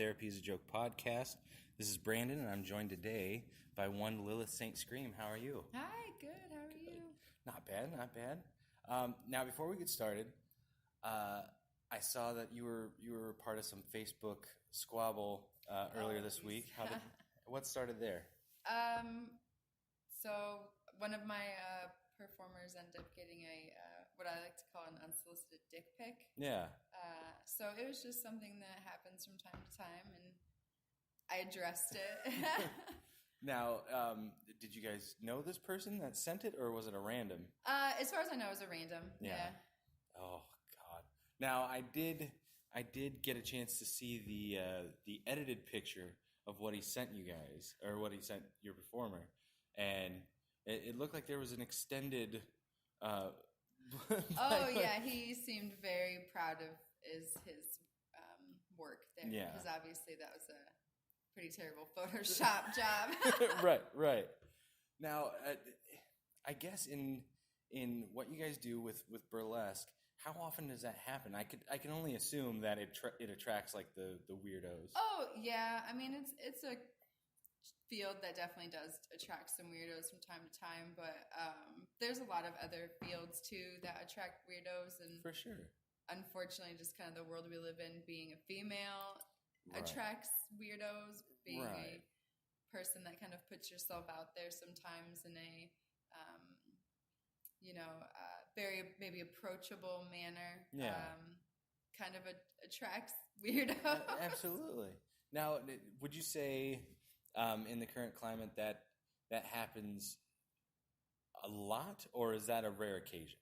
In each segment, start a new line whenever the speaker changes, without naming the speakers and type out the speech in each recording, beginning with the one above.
Therapy is a Joke podcast. This is Brandon, and I'm joined today by one Lilith St. Scream. How are you?
Hi, good. How are you?
Not bad, not bad. Now, before we get started, I saw that you were part of some Facebook squabble earlier this week. What started there?
So one of my performers ended up getting a what I like to call an unsolicited dick pic.
Yeah.
So it was just something that happens from time to time, and I addressed it.
Now, did you guys know this person that sent it, or was it a random?
As far as I know, it was a random. Yeah.
Oh God. Now I did get a chance to see the edited picture of what he sent you guys, or what he sent your performer, and it looked like there was an extended.
Yeah, he seemed very proud of his work there.
Yeah.
Because obviously that was a pretty terrible Photoshop job.
Right. Now, I guess in what you guys do with Burlesque, how often does that happen? I can only assume that it attracts like the weirdos.
Oh yeah, I mean it's a field that definitely does attract some weirdos from time to time, but there's a lot of other fields too that attract weirdos, and
for sure,
unfortunately, just kind of the world we live in, being a female attracts weirdos. Being a person that kind of puts yourself out there sometimes in a very maybe approachable manner, kind of attracts weirdos.
Absolutely. Now, would you say in the current climate that happens a lot, or is that a rare occasion?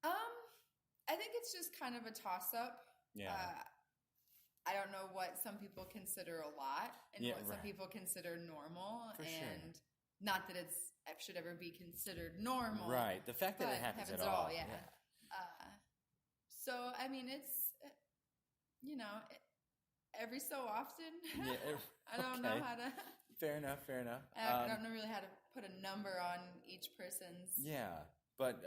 I think it's just kind of a toss-up.
Yeah.
I don't know what some people consider a lot and what some people consider normal.
For
and
sure.
Not that it should ever be considered normal.
Right. The fact that it happens at all.
Yeah. So, I mean, it's, every so often.
Yeah,
I don't know how to...
Fair enough.
I don't know really how to put a number on each person's...
Yeah. But,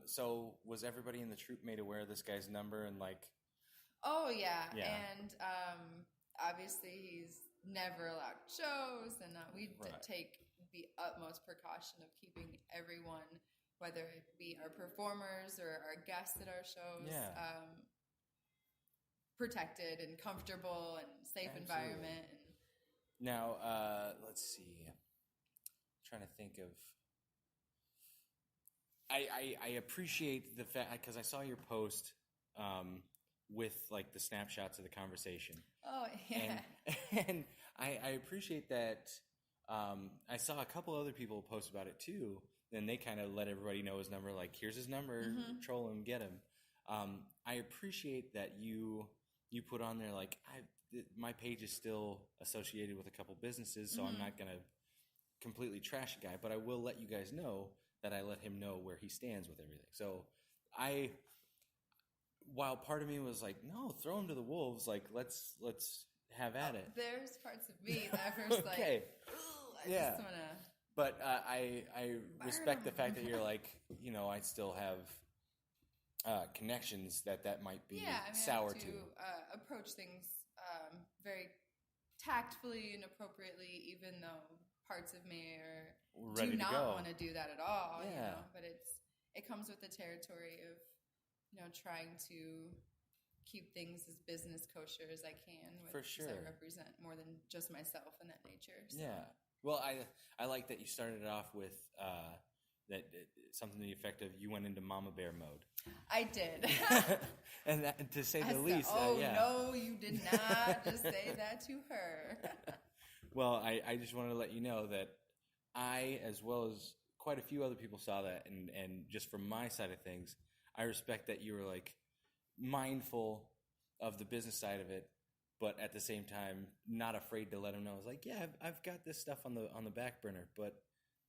so was everybody in the troupe made aware of this guy's number and like...
Oh, yeah. And obviously he's never allowed shows, and we take the utmost precaution of keeping everyone, whether it be our performers or our guests at our shows, protected and comfortable and safe environment. And
now, let's see. I'm trying to think of... I appreciate the fact, because I saw your post with like the snapshots of the conversation.
Oh, yeah.
And I appreciate that. I saw a couple other people post about it too. Then they kind of let everybody know his number. Like, here's his number. Troll him, get him. I appreciate that you put on there like my page is still associated with a couple businesses, so I'm not gonna completely trash a guy, but I will let you guys know that I let him know where he stands with everything. So while part of me was like, no, throw him to the wolves, like let's have at it.
There's parts of me that first
okay.
I just want to...
But I respect the fact that you're like, I still have connections that might be sour
I have to approach things very tactfully and appropriately, even though parts of me do not want to do that at all.
Yeah.
But it comes with the territory of trying to keep things as business kosher as I can.
For sure.
Because I represent more than just myself in that nature. So.
Yeah. Well, I like that you started it off with that something to the effect of you went into mama bear mode.
I did.
And that, to say the least.
No, you did not just say that to her.
Well, I just wanted to let you know that I, as well as quite a few other people, saw that, and just from my side of things, I respect that you were like mindful of the business side of it, but at the same time not afraid to let them know. I was like, yeah, I've got this stuff on the back burner, but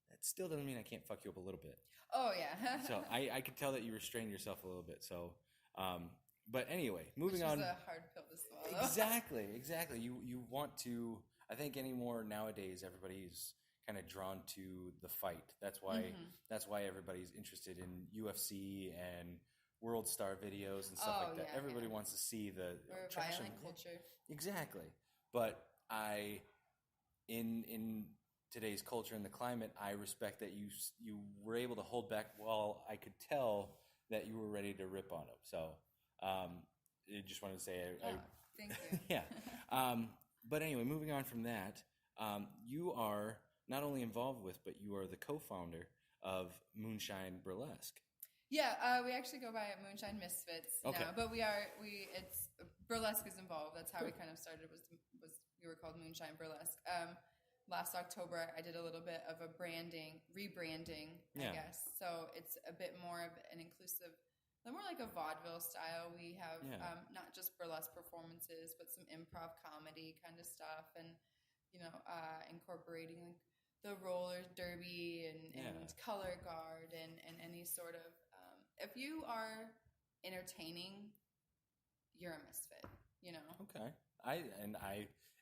that still doesn't mean I can't fuck you up a little bit.
Oh yeah.
So I could tell that you restrained yourself a little bit. So, but anyway, moving on.
Which is a hard pill to swallow.
Exactly. You want to. I think anymore nowadays, everybody's kind of drawn to the fight. That's why everybody's interested in UFC and world star videos and stuff like that. Everybody wants to see the
or violent culture.
Exactly. But in today's culture and the climate, I respect that you were able to hold back while I could tell that you were ready to rip on them. So I just wanted to say,
thank you.
Yeah. But anyway, moving on from that, you are not only involved with, but you are the co-founder of Moonshine Burlesque.
Yeah, we actually go by Moonshine Misfits now, but it's Burlesque is involved. That's how we kind of started. Was we were called Moonshine Burlesque. Last October, I did a little bit of a rebranding, I guess. So it's a bit more of an inclusive, more like a vaudeville style. We have not just burlesque performances, but some improv comedy kind of stuff, and incorporating like the roller derby and color guard and any sort of. If you are entertaining, you're a misfit.
Okay. I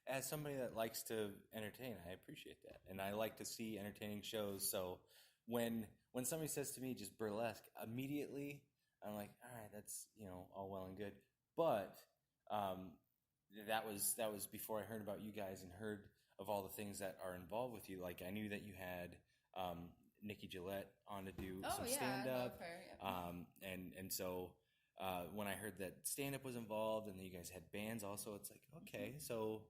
as somebody that likes to entertain, I appreciate that, and I like to see entertaining shows. So when somebody says to me just burlesque, immediately I'm like, all right, that's all well and good, but that was before I heard about you guys and heard of all the things that are involved with you. Like I knew that you had Nikki Gillette on to do some stand up, and so when I heard that stand up was involved and you guys had bands also, it's like okay, so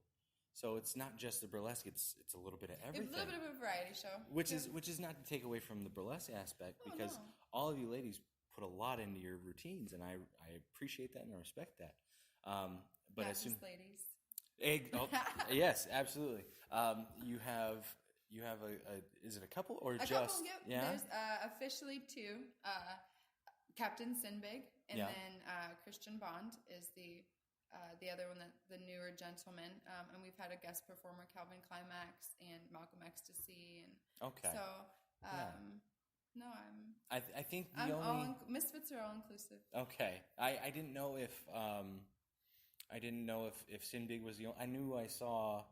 it's not just the burlesque; it's a little bit of everything.
A little bit of a variety show,
which is not to take away from the burlesque aspect, because all of you ladies put a lot into your routines, and I appreciate that and I respect that. But
not
as soon
just ladies.
Yes, absolutely. You have is it a couple or just
couple, yep.
Yeah?
There's officially two. Captain Sinbig and then Christian Bond is the other one, the newer gentleman. And we've had a guest performer, Calvin Climax and Malcolm Ecstasy, and so no,
I think
Misfits are all inclusive.
Okay, I didn't know if Sinbig was the only. I knew I saw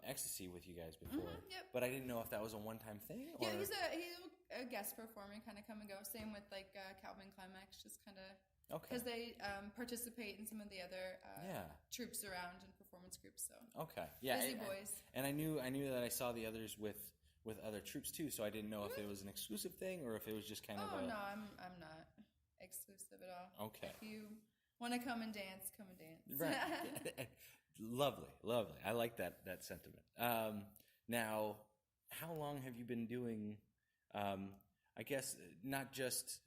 Ecstasy with you guys before, but I didn't know if that was a one-time thing. Or...
Yeah, he's a guest performer, kind of come and go. Same with like Calvin Climax, just kind of because they participate in some of the other troops around and performance groups. So busy boys.
And I knew that I saw the others with other troops too, so I didn't know if it was an exclusive thing or if it was just kind of.
No, I'm not exclusive at all.
Okay,
if you want to come and dance, come and dance.
Right. Lovely. I like that sentiment. Now, how long have you been doing, I guess, not just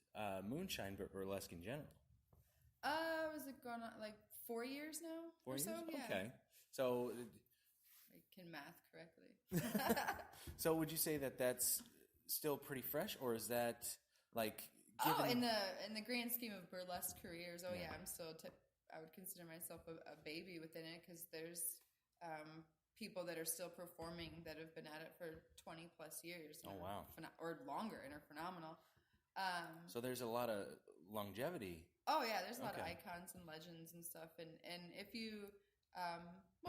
Moonshine, but burlesque in general?
Was it going on like 4 years now?
4 years?
So? Yeah.
Okay. So...
I can math correctly.
So would you say that that's still pretty fresh, or is that like...
in the grand scheme of burlesque careers, I'm still... I would consider myself a baby within it, because there's people that are still performing that have been at it for 20 plus years.
Oh, wow.
Or longer, and are phenomenal.
So there's a lot of longevity.
Oh, yeah, there's a lot of icons and legends and stuff. And if you,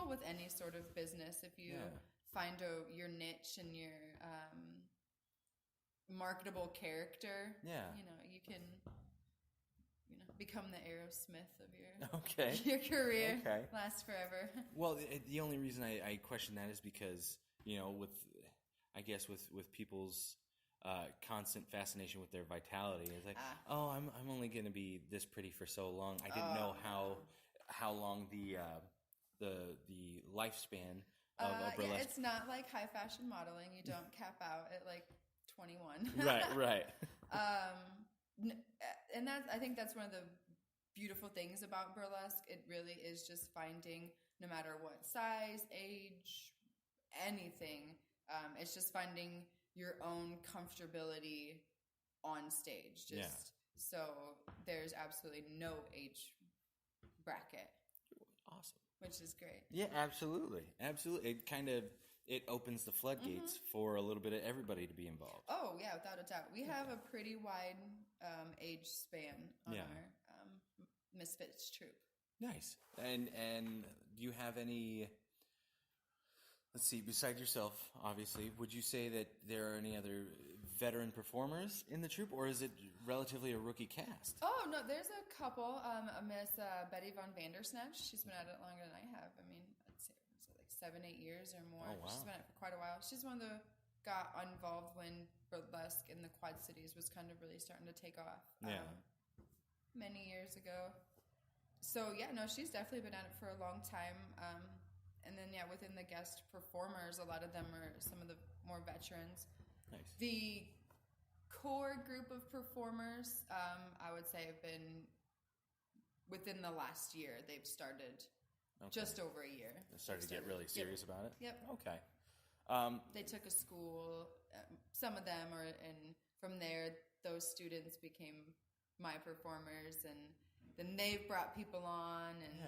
with any sort of business, if you find your niche and your marketable character, you can... become the Aerosmith of your career.
Okay.
Last forever.
Well, the only reason I question that is because, with people's constant fascination with their vitality, it's like, I'm only going to be this pretty for so long. I didn't know how long the lifespan of burlesque.
Yeah, it's not like high fashion modeling. You don't cap out at like 21.
Right.
And I think that's one of the beautiful things about burlesque. It really is just finding, no matter what size, age, anything, it's just finding your own comfortability on stage. So there's absolutely no age bracket.
Awesome.
Which is great.
Yeah, absolutely. It opens the floodgates for a little bit of everybody to be involved.
Oh, yeah, without a doubt. We have a pretty wide age span on our Misfits troupe.
Nice. And do you have any, let's see, besides yourself, obviously, would you say that there are any other veteran performers in the troupe, or is it relatively a rookie cast?
Oh, no, there's a couple. Miss Betty Von Vandersnatch. She's been at it longer than I have. I mean, I'd say like 7-8 years or more.
Oh, wow.
She's been at it for quite a while. She's one of the got involved when Burlesque in the Quad Cities was kind of really starting to take off. Many years ago. So, yeah, no, she's definitely been at it for a long time. And then, yeah, within the guest performers, a lot of them are some of the more veterans.
Nice.
The core group of performers, I would say, have been within the last year. They've started just over a year.
They started to get really serious about it?
Yep.
Okay.
They took a school, some of them, and from there, those students became my performers, and then they've brought people on, and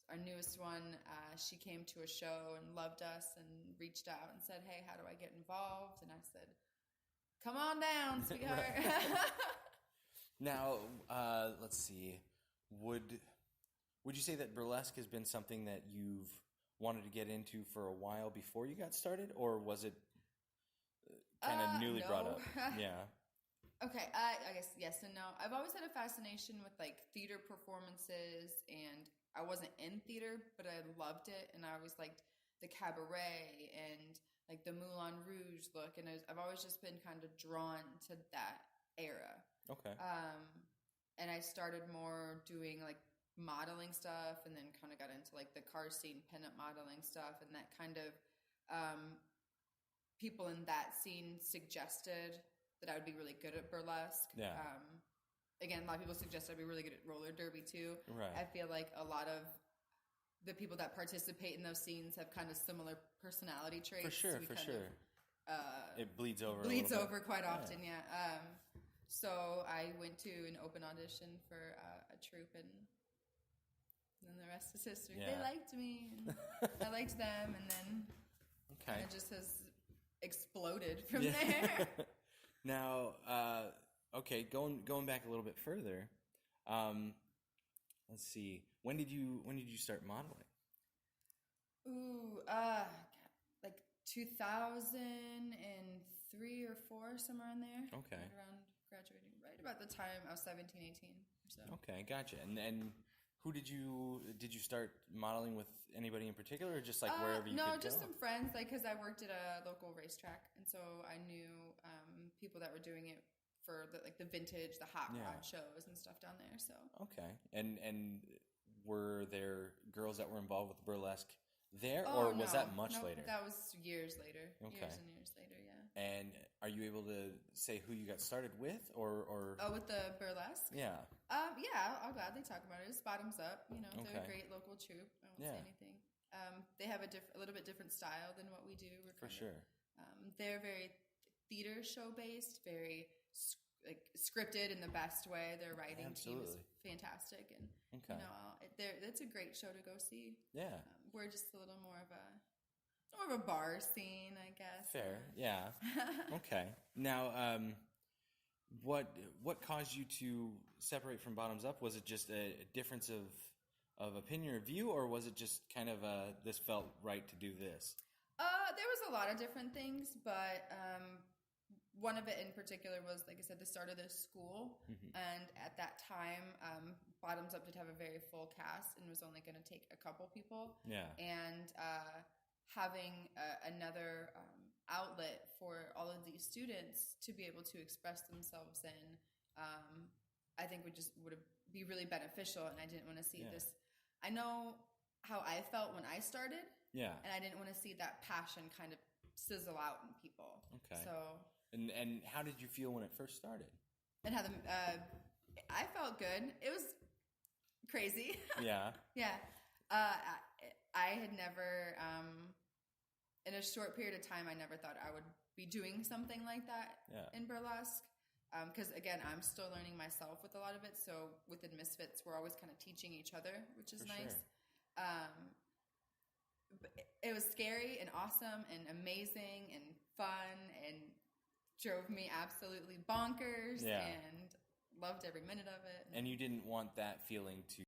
our newest one, she came to a show and loved us and reached out and said, hey, how do I get involved? And I said, come on down, sweetheart.
Now, let's see. Would you say that burlesque has been something that you've wanted to get into for a while before you got started, or was it kind of newly brought up? Yeah.
Okay, I guess yes and no. I've always had a fascination with like theater performances, and I wasn't in theater, but I loved it, and I always liked the cabaret and like the Moulin Rouge look, and I've always just been kind of drawn to that era.
Okay.
And I started more doing like modeling stuff, and then kind of got into like the car scene, pinup modeling stuff, and that kind of people in that scene suggested that I would be really good at burlesque.
Yeah.
Again, a lot of people suggested I'd be really good at roller derby too.
Right.
I feel like a lot of the people that participate in those scenes have kind of similar personality traits.
For sure, it bleeds over.
Bleeds over quite often, yeah. So I went to an open audition for a troupe, and then the rest is history. Yeah. They liked me, and I liked them, and then it just has exploded from there.
Now, going back a little bit further, let's see. When did you start modeling?
Ooh, like 2003 or 4, somewhere in there.
Okay.
Right around graduating, right about the time I was 17, 18. So.
Okay, gotcha. And who did you start modeling with? Anybody in particular, or just like wherever you could go?
No, just some friends, like because I worked at a local racetrack, and so I knew people that were doing it for the vintage, the hot rod shows and stuff down there. So
okay, and were there girls that were involved with burlesque there, or was that much later?
That was years later.
Okay.
Years and years later, yeah.
And are you able to say who you got started with, or?
Oh, with the burlesque?
Yeah.
Yeah, I'll gladly talk about it. It's Bottoms Up. You know, they're a great local troupe. I won't say anything. They have a little bit different style than what we do.
For sure.
They're very theater show based, very scripted in the best way. Their writing team is fantastic, and you know, it's a great show to go see.
Yeah.
We're just a little more of a bar scene, I guess.
Fair, yeah. Okay. Now, what caused you to separate from Bottoms Up? Was it just a difference of opinion or view, or was it just kind of this felt right to do this?
There was a lot of different things, but one of it in particular was, like I said, the start of this school. Mm-hmm. And at that time, Bottoms Up did have a very full cast and was only going to take a couple people. Yeah. And having another outlet for all of these students to be able to express themselves in, I think would be really beneficial. And I didn't want to see this. I know how I felt when I started. Yeah. And I didn't want to see that passion kind of sizzle out in people. Okay. So.
And how did you feel when it first started?
And how I felt good. It was crazy. Yeah. Yeah. I had never, in a short period of time, I never thought I would be doing something like that in burlesque. Because again, I'm still learning myself with a lot of it. So within Misfits, we're always kind of teaching each other, which is nice. Sure. But it was scary and awesome and amazing and fun and drove me absolutely bonkers and loved every minute of it.
And you didn't want that feeling to